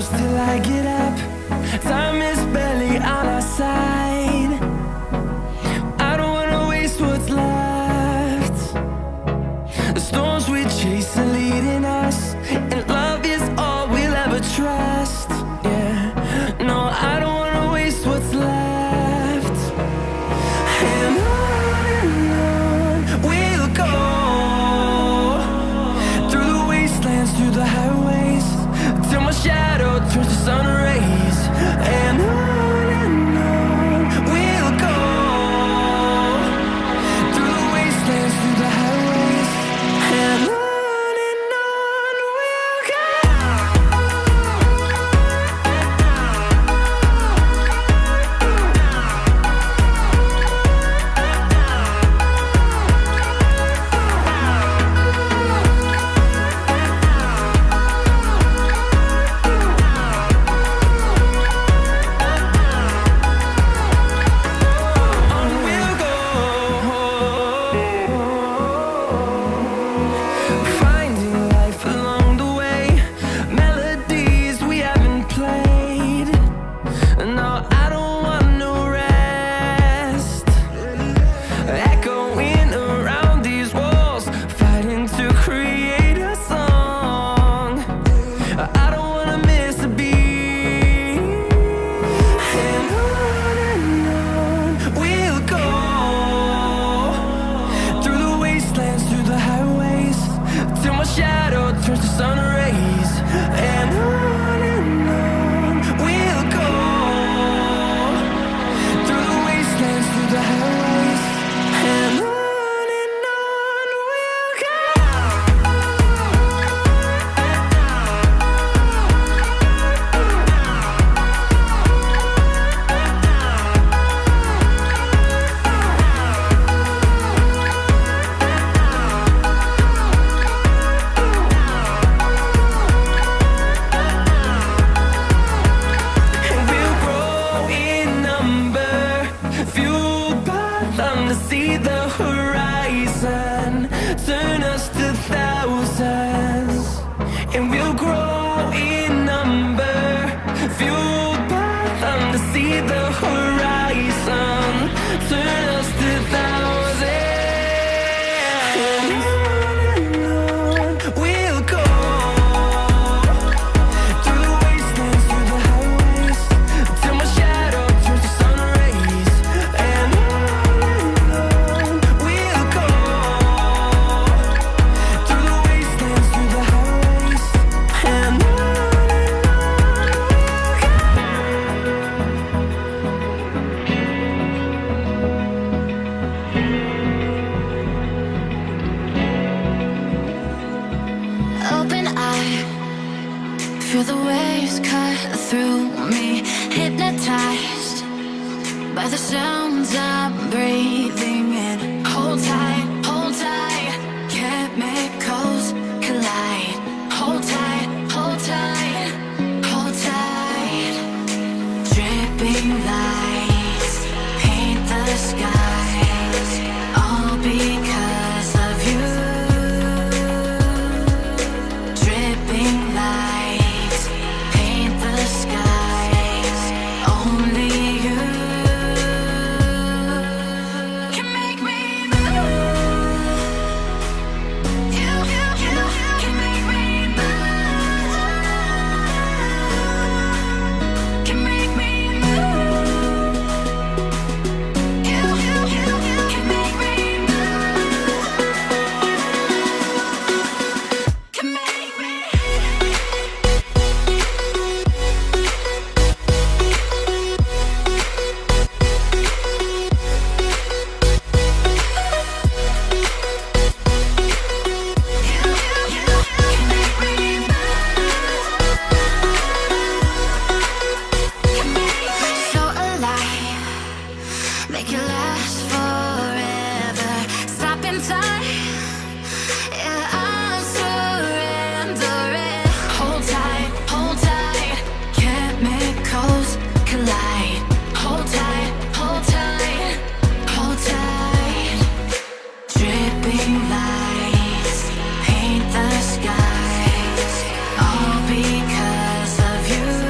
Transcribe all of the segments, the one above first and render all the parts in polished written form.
hours till I get up. Time is barely on our side. I don't wanna waste what's left. The storms we chase are leading us, and love is all we'll ever trust. Yeah, no, I don't wanna waste what's left. And on we'll go, through the wastelands, through the highways, till my shadow turns to sun rays. And on we'll go, through the wastelands, through the highways, and on we'll go. Finding life along the way, melodies we haven't played. No, I don't want no rest. Echoing around these walls, fighting to create a song. I don't wanna miss a beat. And on we'll go, through the wastelands, through the highways, till my shadow turns to sun rays. And on we'll go, through the wastelands, through the highways, and on we'll go. And we'll grow in number, fueled by them to see the horizon, turn us to thousands. And we'll grow in number, fueled by them to see the horizon, turn us to thousands. And on we'll go, through the wastelands, through the highways, till my shadow turns to sun rays. And on we'll go, through the wastelands, through the highways, and on we'll go. Open eye, feel the waves cut through me, hypnotized by the sounds I'm breathing in. Hold tight, chemicals collide. Hold tight, hold tight, hold tight. Dripping lights paint the skies, all because of you. Dripping lights paint the skies, only you can make me move. You can make me move. Can make me move. You can make me move. Can make me. So alive, make it last forever. Stop in time, yeah, I'm surrendering. Hold tight, chemicals collide. Hold tight, hold tight. Dripping lights paint the skies, all because of you.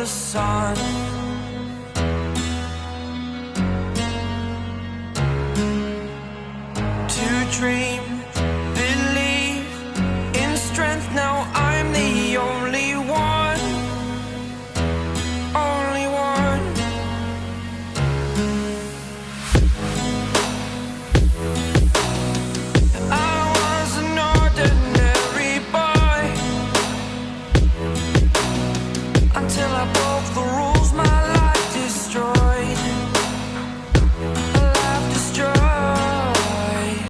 the sun.